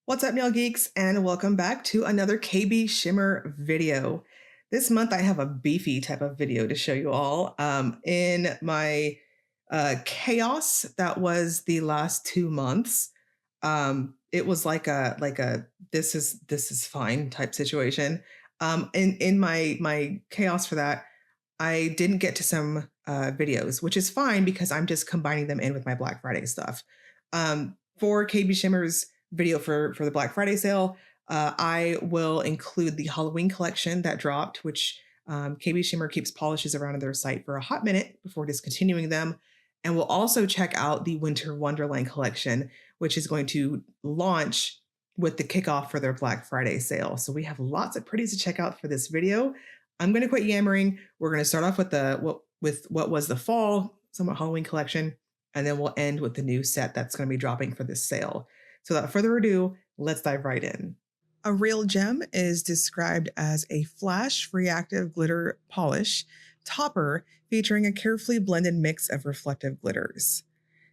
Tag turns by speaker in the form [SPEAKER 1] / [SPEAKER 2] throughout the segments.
[SPEAKER 1] What's up, Nail Geeks, and welcome back to another KBShimmer video. This month I have a beefy type of video to show you all. In my chaos that was the last 2 months, it was like a this is fine type situation. In my chaos for that, I didn't get to some videos, which is fine because I'm just combining them in with my Black Friday stuff. For KBShimmer's video for the Black Friday sale, I will include the Halloween collection that dropped, which KBShimmer keeps polishes around on their site for a hot minute before discontinuing them. And we'll also check out the Winter Wonderland collection, which is going to launch with the kickoff for their Black Friday sale. So we have lots of pretties to check out for this video. I'm going to quit yammering. We're going to start off with what was the fall, somewhat Halloween collection, and then we'll end with the new set that's going to be dropping for this sale. So without further ado, let's dive right in. A real gem is described as a flash reactive glitter polish topper featuring a carefully blended mix of reflective glitters.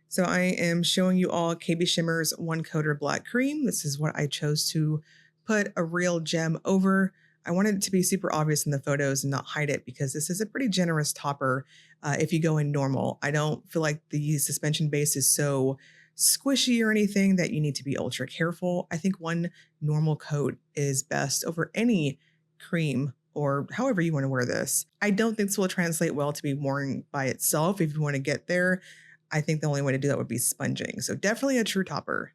[SPEAKER 1] So I am showing you all KBShimmer's One Coater Black Cream. This is what I chose to put a real gem over. I wanted it to be super obvious in the photos and not hide it because this is a pretty generous topper if you go in normal. I don't feel like the suspension base is so squishy or anything that you need to be ultra careful. I think one normal coat is best over any cream or however you want to wear this. I don't think this will translate well to be worn by itself. If you want to get there, I think the only way to do that would be sponging. So definitely a true topper.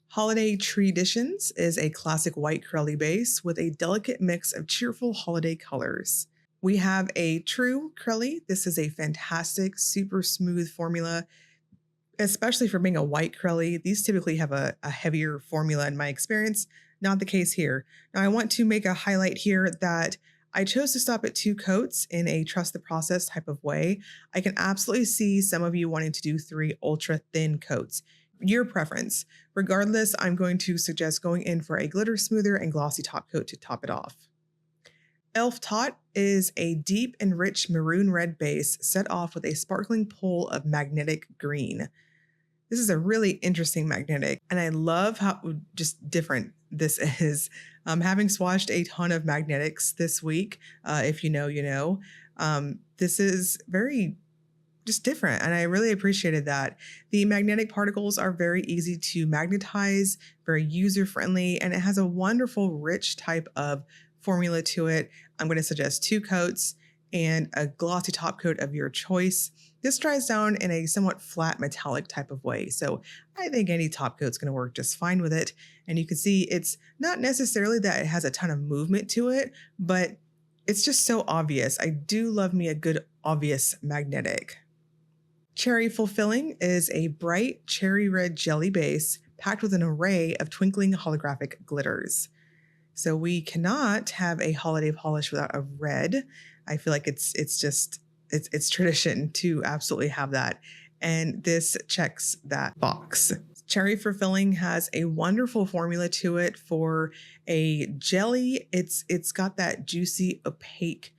[SPEAKER 1] Holiday Tree-ditions is a classic white curly base with a delicate mix of cheerful holiday colors. We have a true curly. This is a fantastic, super smooth formula, especially for being a white curly. These typically have a heavier formula in my experience. Not the case here. Now I want to make a highlight here that I chose to stop at 2 coats in a trust the process type of way. I can absolutely see some of you wanting to do 3 ultra thin coats. Your preference. Regardless, I'm going to suggest going in for a glitter smoother and glossy top coat to top it off. Elf Tot is a deep and rich maroon red base set off with a sparkling pull of magnetic green. This is a really interesting magnetic, and I love how just different this is. Having swatched a ton of magnetics this week, if you know, you know, this is very just different, and I really appreciated that. The magnetic particles are very easy to magnetize, very user-friendly, and it has a wonderful, rich type of formula to it. I'm going to suggest 2 coats and a glossy top coat of your choice. This dries down in a somewhat flat metallic type of way, so I think any top coat's going to work just fine with it. And you can see it's not necessarily that it has a ton of movement to it, but it's just so obvious. I do love me a good obvious magnetic. Cherry Fulfilling is a bright cherry red jelly base packed with an array of twinkling holographic glitters. So we cannot have a holiday polish without a red. I feel like it's tradition to absolutely have that. And this checks that box. Cherry Fulfilling has a wonderful formula to it for a jelly. It's got that juicy, opaque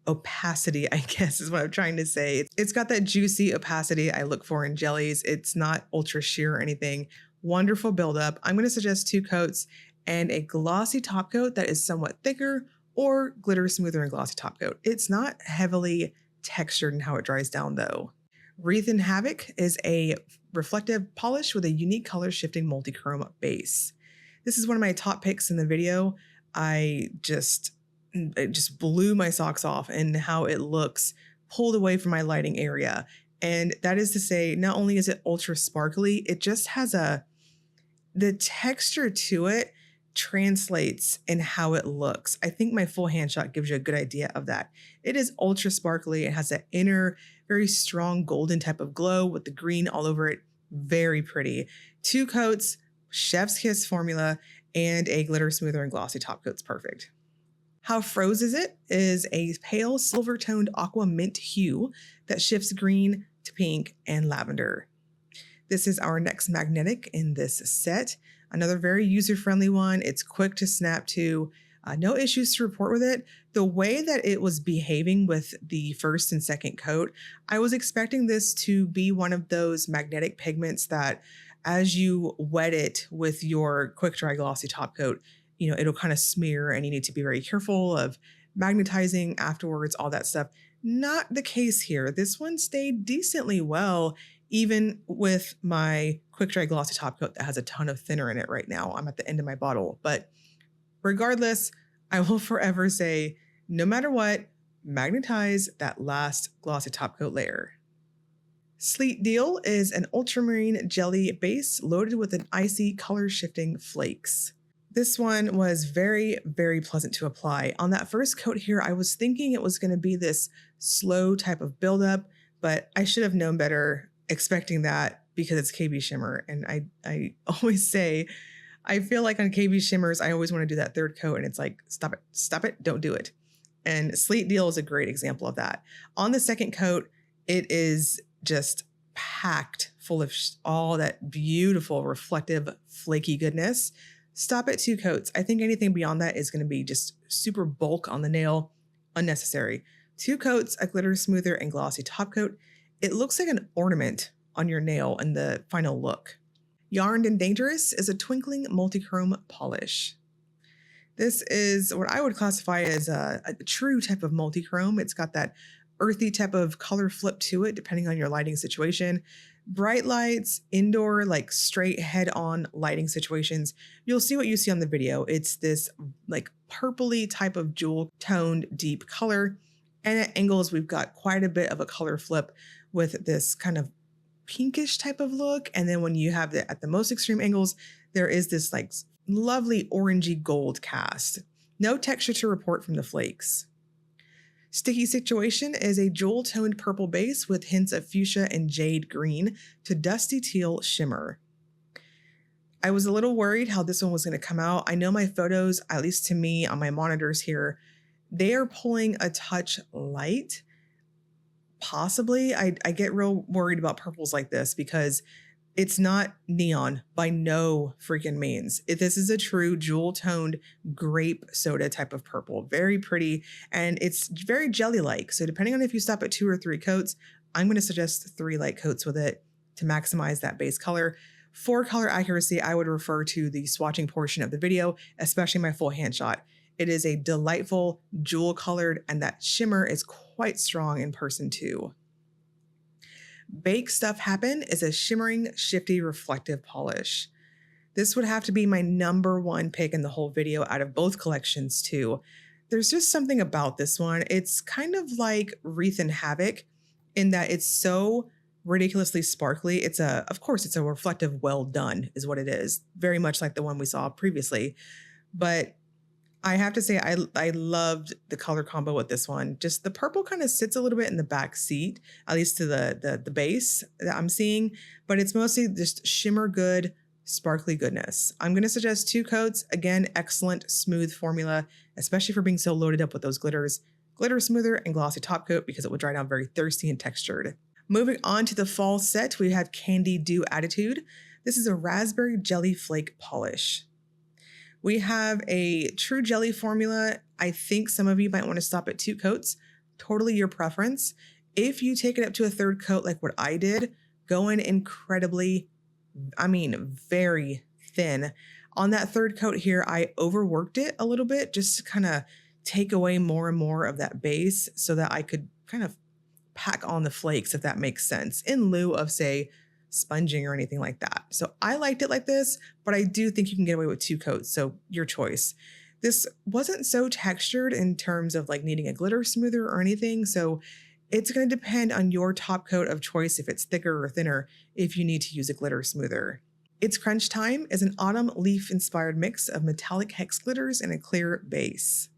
[SPEAKER 1] opacity, I guess is what I'm trying to say. It's got that juicy opacity I look for in jellies. It's not ultra sheer or anything. Wonderful buildup. I'm going to suggest 2 coats and a glossy top coat that is somewhat thicker, or glitter smoother and glossy top coat. It's not heavily textured in how it dries down though. Wreathin Havoc is a reflective polish with a unique color shifting multi-chrome base. This is one of my top picks in the video. It just blew my socks off in how it looks pulled away from my lighting area. And that is to say, not only is it ultra sparkly, it just has the texture to it translates in how it looks. I think my full hand shot gives you a good idea of that. It is ultra sparkly. It has that inner, very strong golden type of glow with the green all over it. Very pretty. 2 coats, chef's kiss formula, and a glitter smoother and glossy top coat's perfect. How Froze Is It is a pale silver toned aqua mint hue that shifts green to pink and lavender. This is our next magnetic in this set. Another very user-friendly one. It's quick to snap to. No issues to report with it. The way that it was behaving with the first and second coat, I was expecting this to be one of those magnetic pigments that as you wet it with your quick dry glossy top coat, it'll kind of smear and you need to be very careful of magnetizing afterwards, all that stuff. Not the case here. This one stayed decently well, even with my quick dry glossy top coat that has a ton of thinner in it right now. I'm at the end of my bottle. But regardless, I will forever say, no matter what, magnetize that last glossy top coat layer. Sleet Deal is an ultramarine jelly base loaded with an icy color shifting flakes. This one was very, very pleasant to apply. On that first coat here, I was thinking it was going to be this slow type of buildup, but I should have known better expecting that because it's KBShimmer. And I always say, I feel like on KBShimmers, I always want to do that third coat and it's like, stop it, don't do it. And Sleet Deal is a great example of that. On the second coat, it is just packed full of all that beautiful, reflective, flaky goodness. Stop at 2 coats. I think anything beyond that is going to be just super bulk on the nail, unnecessary. 2 coats, a glitter smoother and glossy top coat. It looks like an ornament on your nail in the final look. Yarned and Dangerous is a twinkling multichrome polish. This is what I would classify as a true type of multichrome. It's got that earthy type of color flip to it, depending on your lighting situation. Bright lights, indoor, like straight head-on lighting situations, you'll see what you see on the video. It's this like purpley type of jewel toned deep color. And at angles, we've got quite a bit of a color flip with this kind of pinkish type of look. And then when you have it at the most extreme angles, there is this like lovely orangey gold cast. No texture to report from the flakes. Sticky Situatiion is a jewel-toned purple base with hints of fuchsia and jade green to dusty teal shimmer. I was a little worried how this one was going to come out. I know my photos, at least to me on my monitors here, they are pulling a touch light. Possibly. I get real worried about purples like this because it's not neon by no freaking means. This is a true jewel-toned grape soda type of purple. Very pretty, and it's very jelly-like. So depending on if you stop at 2 or 3 coats, I'm going to suggest 3 light coats with it to maximize that base color. For color accuracy, I would refer to the swatching portion of the video, especially my full hand shot. It is a delightful jewel-colored, and that shimmer is quite strong in person too. Bake Stuff Happen is a shimmering, shifty, reflective polish. This would have to be my #1 pick in the whole video out of both collections too. There's just something about this one. It's kind of like Wreathin Havoc in that it's so ridiculously sparkly. Of course, it's a reflective well done is what it is. Very much like the one we saw previously. But I have to say, I loved the color combo with this one. Just the purple kind of sits a little bit in the back seat, at least to the base that I'm seeing, but it's mostly just shimmer good, sparkly goodness. I'm going to suggest 2 coats. Again, excellent, smooth formula, especially for being so loaded up with those glitters. Glitter smoother and glossy top coat because it will dry down very thirsty and textured. Moving on to the fall set, we have Candy Dew Attitude. This is a raspberry jelly flake polish. We have a true jelly formula. I think some of you might want to stop at 2 coats. Totally your preference. If you take it up to a 3rd coat like what I did, go in incredibly, very thin. On that 3rd coat here, I overworked it a little bit just to kind of take away more and more of that base so that I could kind of pack on the flakes, if that makes sense, in lieu of, say, sponging or anything like that. So I liked it like this, but I do think you can get away with 2 coats, so your choice. This wasn't so textured in terms of like needing a glitter smoother or anything, so it's going to depend on your top coat of choice if it's thicker or thinner if you need to use a glitter smoother. It's Crunch Time is an autumn leaf inspired mix of metallic hex glitters and a clear base.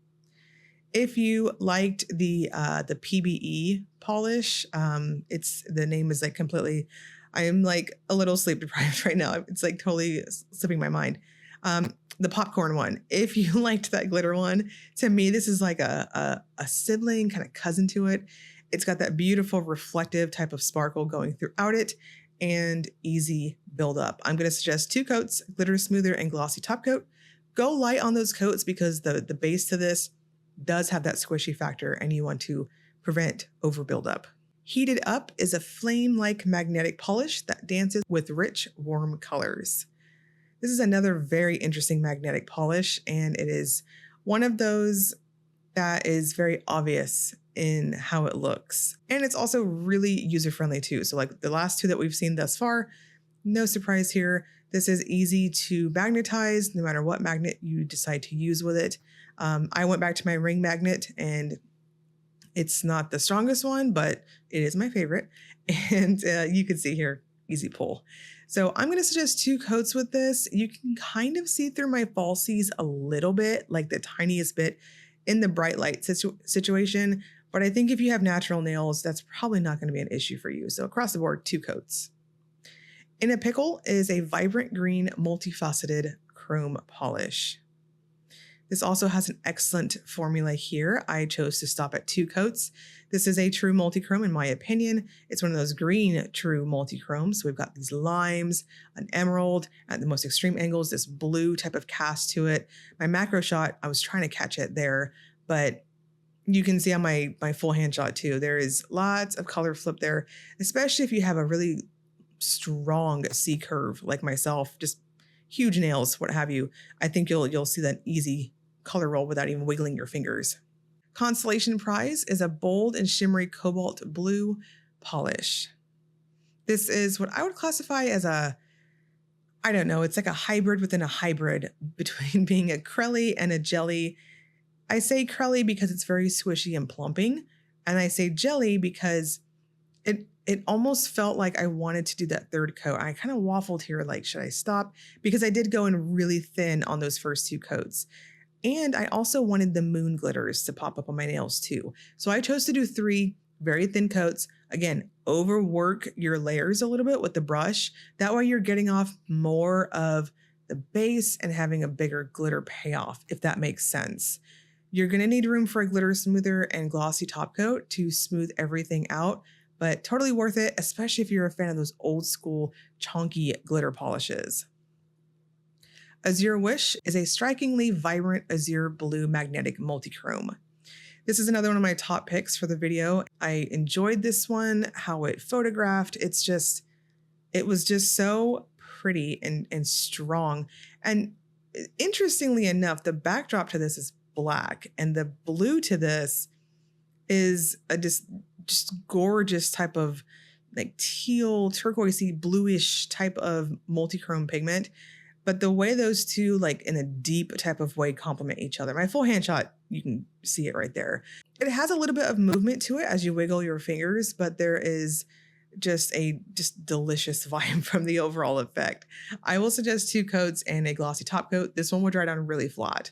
[SPEAKER 1] If you liked the PBE polish, the name is like completely, I am like a little sleep deprived right now. It's like totally slipping my mind. The popcorn one. If you liked that glitter one, to me, this is like a sibling kind of cousin to it. It's got that beautiful reflective type of sparkle going throughout it and easy buildup. I'm going to suggest 2 coats, glitter smoother and glossy top coat. Go light on those coats because the base to this does have that squishy factor and you want to prevent over buildup. Heated Up is a flame-like magnetic polish that dances with rich, warm colors. This is another very interesting magnetic polish, and it is one of those that is very obvious in how it looks. And it's also really user-friendly too. So like the last two that we've seen thus far, no surprise here. This is easy to magnetize no matter what magnet you decide to use with it. I went back to my ring magnet, and it's not the strongest one, but it is my favorite. And you can see here, easy pull. So I'm going to suggest 2 coats with this. You can kind of see through my falsies a little bit, like the tiniest bit in the bright light situation. But I think if you have natural nails, that's probably not going to be an issue for you. So across the board, 2 coats. In a Pickle is a vibrant green multifaceted chrome polish. This also has an excellent formula here. I chose to stop at 2 coats. This is a true multi-chrome in my opinion. It's one of those green true multi-chromes. So we've got these limes, an emerald, at the most extreme angles, this blue type of cast to it. My macro shot, I was trying to catch it there, but you can see on my full hand shot too, there is lots of color flip there, especially if you have a really strong C curve like myself, just huge nails, what have you. I think you'll see that easy color roll without even wiggling your fingers. Constellation Prize is a bold and shimmery cobalt blue polish. This is what I would classify as I don't know, it's like a hybrid within a hybrid between being a crelly and a jelly. I say crelly because it's very swishy and plumping, and I say jelly because it almost felt like I wanted to do that 3rd coat. I kind of waffled here, like, should I stop? Because I did go in really thin on those first 2 coats. And I also wanted the moon glitters to pop up on my nails too. So I chose to do 3 very thin coats. Again, overwork your layers a little bit with the brush. That way you're getting off more of the base and having a bigger glitter payoff, if that makes sense. You're gonna need room for a glitter smoother and glossy top coat to smooth everything out, but totally worth it, especially if you're a fan of those old school chunky glitter polishes. Azure Wish is a strikingly vibrant azure blue magnetic multi-chrome. This is another one of my top picks for the video. I enjoyed this one, how it photographed. It was just so pretty and strong. And interestingly enough, the backdrop to this is black, and the blue to this is a just gorgeous type of like teal, turquoisey, bluish type of multi-chrome pigment. But the way those two, like in a deep type of way, complement each other. My full hand shot, you can see it right there. It has a little bit of movement to it as you wiggle your fingers, but there is just delicious vibe from the overall effect. I will suggest 2 coats and a glossy top coat. This one will dry down really flat.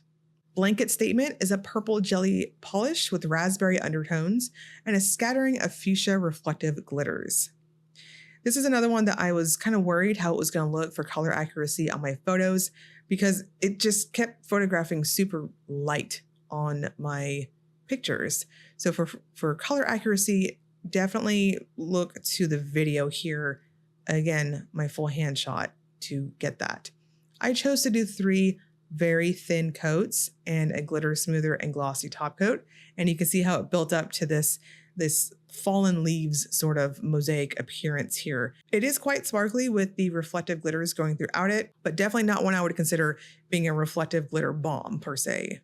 [SPEAKER 1] Blanket Statement is a purple jelly polish with raspberry undertones and a scattering of fuchsia reflective glitters. This is another one that I was kind of worried how it was going to look for color accuracy on my photos, because it just kept photographing super light on my pictures. So for color accuracy, definitely look to the video here. Again, my full hand shot to get that. I chose to do 3 very thin coats and a glitter smoother and glossy top coat. And you can see how it built up to this fallen leaves sort of mosaic appearance here. It is quite sparkly with the reflective glitters going throughout it, but definitely not one I would consider being a reflective glitter bomb per se.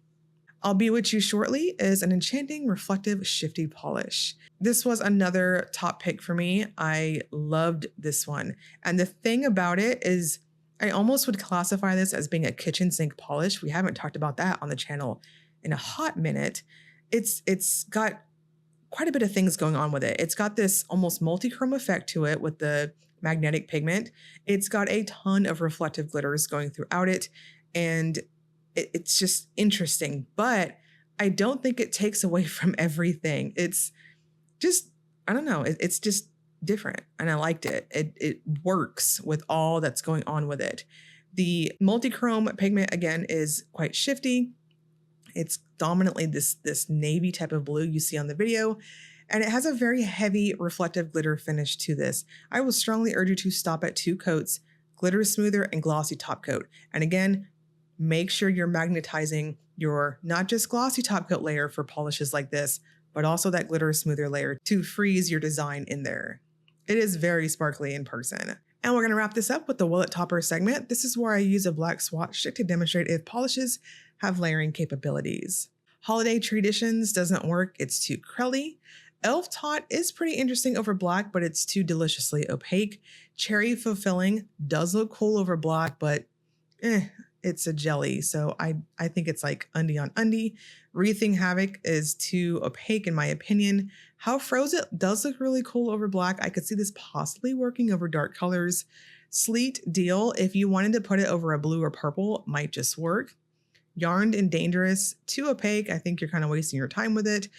[SPEAKER 1] I'll Bewitch You Shortly is an enchanting reflective shifty polish. This was another top pick for me. I loved this one. And the thing about it is I almost would classify this as being a kitchen sink polish. We haven't talked about that on the channel in a hot minute. It's got quite a bit of things going on with it. It's got this almost multi-chrome effect to it with the magnetic pigment. It's got a ton of reflective glitters going throughout it, and it's just interesting, but I don't think it takes away from everything. It's just, I don't know, it's just different, and I liked it. It works with all that's going on with it. The multi-chrome pigment, again, is quite shifty. It's dominantly this navy type of blue you see on the video, and it has a very heavy reflective glitter finish to this. I will strongly urge you to stop at 2 coats, glitter smoother and glossy top coat. And again, make sure you're magnetizing your not just glossy top coat layer for polishes like this, but also that glitter smoother layer to freeze your design in there. It is very sparkly in person. And we're going to wrap this up with the Will It Topper segment. This is where I use a black swatch stick to demonstrate if polishes have layering capabilities. Holiday Tree-ditions doesn't work, it's too crelly. Elf Tot is pretty interesting over black, but it's too deliciously opaque. Cherry Fulfilling does look cool over black, but it's a jelly, so I think it's like undie on undie. Wreathin Havoc is too opaque in my opinion. How Frozen does look really cool over black. I could see this possibly working over dark colors. Sleet Deal, if you wanted to put it over a blue or purple, might just work. Yarned and Dangerous, too opaque. I think you're kind of wasting your time with it.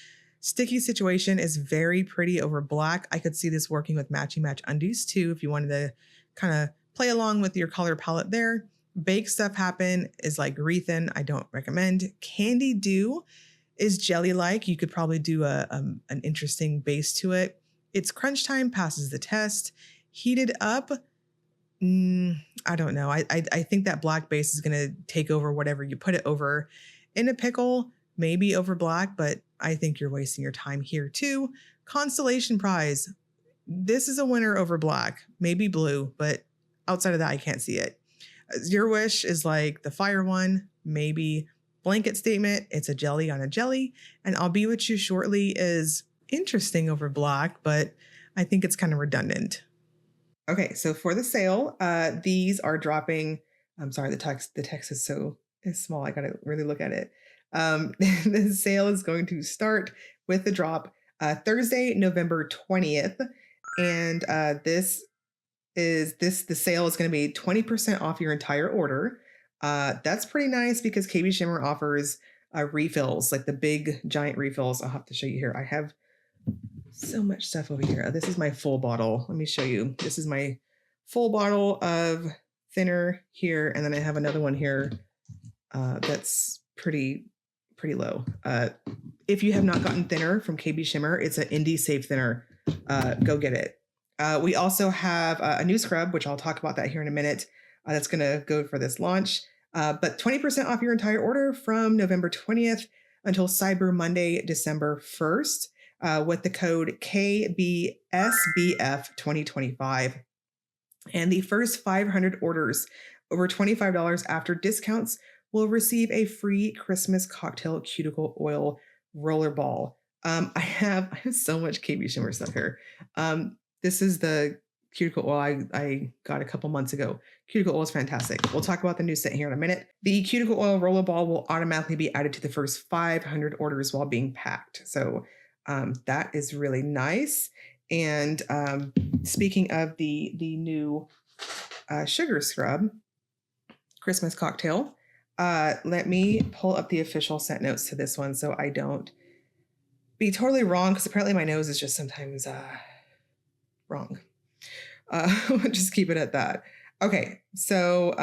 [SPEAKER 1] Sticky Situatiion is very pretty over black. I could see this working with matchy match undies too if you wanted to kind of play along with your color palette there. Bake Stuff Happen is like Wreathin. I don't recommend. Candy Dew is jelly-like. You could probably do an interesting base to it. It's Crunch Time, passes the test. Heated Up, I don't know. I think that black base is going to take over whatever you put it over. In a Pickle, maybe over black, but I think you're wasting your time here too. Constellation Prize. This is a winner over black, maybe blue, but outside of that, I can't see it. Azure Wish is like the fire one, maybe. Blanket Statement, it's a jelly on a jelly. And I'll Be With You Shortly is interesting over black, but I think it's kind of redundant. Okay, so for the sale, these are dropping. I'm sorry, the text is small. I gotta really look at it. The sale is going to start with the drop Thursday, November 20th. And the sale is going to be 20% off your entire order. That's pretty nice because KBShimmer offers refills, like the big giant refills. I'll have to show you here. I have so much stuff over here. This is my full bottle. Let me show you. This is my full bottle of thinner here. And then I have another one here that's pretty low. If you have not gotten thinner from KBShimmer, it's an indie safe thinner. Go get it. We also have a new scrub, which I'll talk about that here in a minute. That's going to go for this launch. But 20% off your entire order from November 20th until Cyber Monday, December 1st, with the code KBSBF2025. And the first 500 orders over $25 after discounts will receive a free Christmas cocktail cuticle oil rollerball. I have so much KBShimmer stuff here. This is the cuticle oil I got a couple months ago. Cuticle oil is fantastic. We'll talk about the new set here in a minute. The cuticle oil rollerball will automatically be added to the first 500 orders while being packed. So that is really nice. And speaking of the new sugar scrub Christmas cocktail, let me pull up the official scent notes to this one so I don't be totally wrong, because apparently my nose is just sometimes wrong. Just keep it at that. Okay, so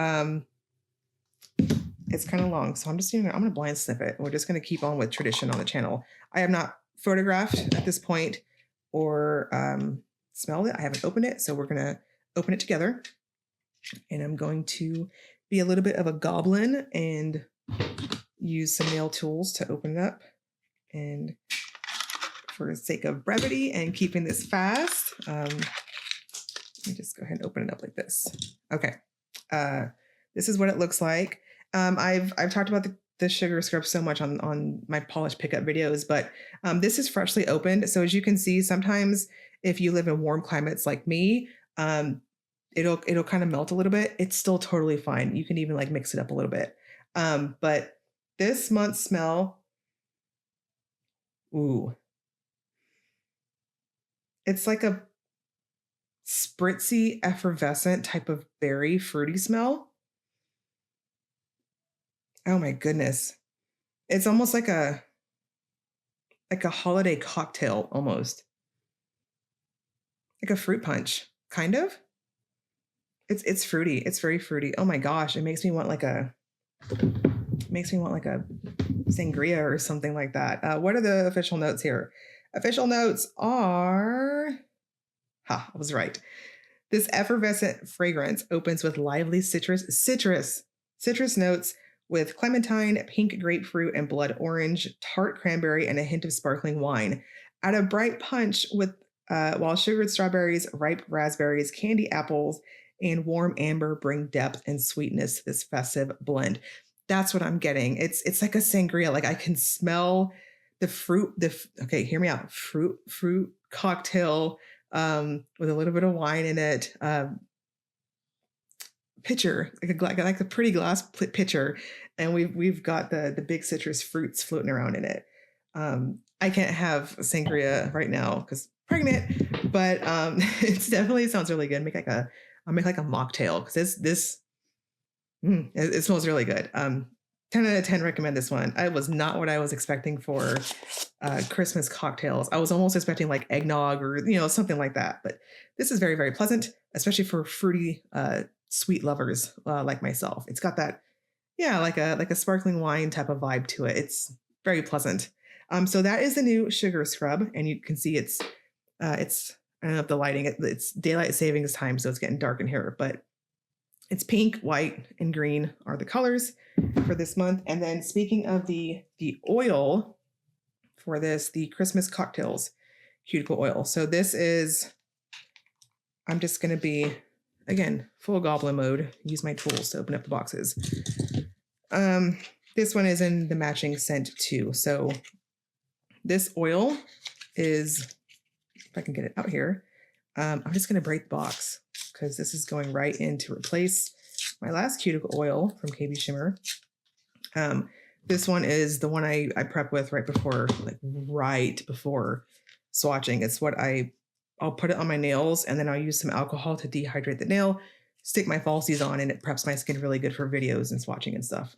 [SPEAKER 1] it's kind of long, so I'm gonna blind sniff it. We're just gonna keep on with tradition on the channel. I have not photographed at this point or smelled it. I haven't opened it, so we're gonna open it together. And I'm going to be a little bit of a goblin and use some nail tools to open it up. And for the sake of brevity and keeping this fast, let me just go ahead and open it up like this. Okay, this is what it looks like. I've talked about the sugar scrub so much on my polish pickup videos, but this is freshly opened. So as you can see, sometimes if you live in warm climates like me, it'll kind of melt a little bit. It's still totally fine. You can even like mix it up a little bit. But this month's smell, ooh, it's like a spritzy, effervescent type of berry fruity smell. Oh my goodness. It's almost like a holiday cocktail almost. Like a fruit punch, kind of. It's fruity. It's very fruity. Oh my gosh, it makes me want like a sangria or something like that. What are the official notes here? Official notes are, I was right. This effervescent fragrance opens with lively citrus notes with clementine, pink grapefruit, and blood orange, tart cranberry, and a hint of sparkling wine. Add a bright punch with while sugared strawberries, ripe raspberries, candy apples, and warm amber bring depth and sweetness to this festive blend. That's what I'm getting. It's like a sangria. Like I can smell the fruit. Okay, hear me out. Fruit cocktail with a little bit of wine in it. Pitcher, like a pretty glass pitcher, and we've got the big citrus fruits floating around in it. I can't have sangria right now because pregnant, but it definitely sounds really good. I'll make like a mocktail because it smells really good. 10 out of 10 recommend this one. It was not what I was expecting for Christmas cocktails. I was almost expecting like eggnog or something like that, but this is very, very pleasant, especially for fruity sweet lovers like myself. It's got that, like a sparkling wine type of vibe to it. It's very pleasant. So that is the new sugar scrub, and you can see it's I don't know if the lighting, it's daylight savings time, so it's getting dark in here, but it's pink, white, and green are the colors for this month. And then speaking of the oil for this, the Christmas cocktails cuticle oil. So this is, I'm just going to be, again, full goblin mode, use my tools to open up the boxes. This one is in the matching scent too. So this oil is, if I can get it out here, I'm just going to break the box because this is going right in to replace my last cuticle oil from KBShimmer. This one is the one I prep with right before swatching. It's what I'll put it on my nails, and then I'll use some alcohol to dehydrate the nail, stick my falsies on, and it preps my skin really good for videos and swatching and stuff.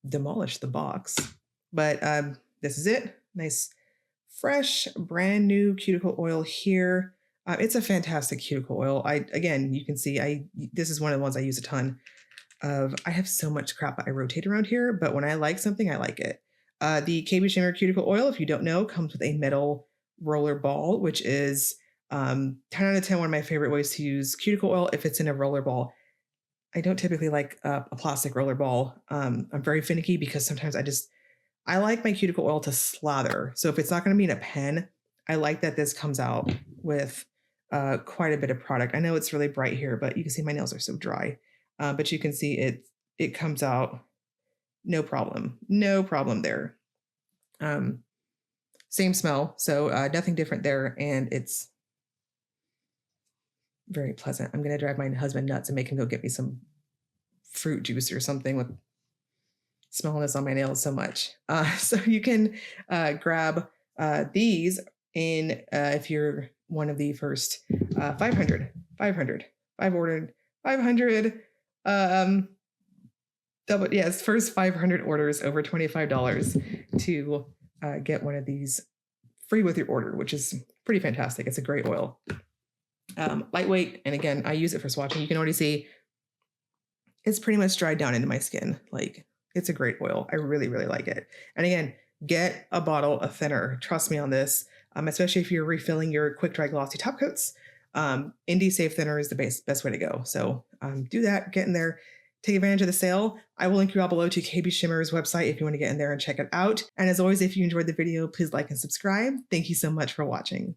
[SPEAKER 1] Demolish the box. But this is it. Nice, fresh, brand new cuticle oil here. It's a fantastic cuticle oil. Again, you can see this is one of the ones I use a ton of. I have so much crap I rotate around here, but when I like something, I like it. The KBShimmer cuticle oil, if you don't know, comes with a metal roller ball, which is 10 out of 10 one of my favorite ways to use cuticle oil if it's in a roller ball. I don't typically like a plastic roller ball. I'm very finicky because sometimes I like my cuticle oil to slather. So if it's not going to be in a pen, I like that this comes out with quite a bit of product. I know it's really bright here, but you can see my nails are so dry. But you can see it comes out no problem. No problem there. Same smell, so nothing different there, and it's very pleasant. I'm going to drive my husband nuts and make him go get me some fruit juice or something with smelling this on my nails so much. So you can grab these if you're one of the first 500. I've ordered 500. First 500 orders over $25 to get one of these free with your order, which is pretty fantastic. It's a great oil. Lightweight, and again, I use it for swatching. You can already see it's pretty much dried down into my skin. Like, it's a great oil. I really, really like it. And again, get a bottle of thinner. Trust me on this, especially if you're refilling your quick dry glossy top coats. Indie Safe Thinner is the best way to go. So do that, get in there, take advantage of the sale. I will link you all below to KBShimmer's website if you want to get in there and check it out. And as always, if you enjoyed the video, please like and subscribe. Thank you so much for watching.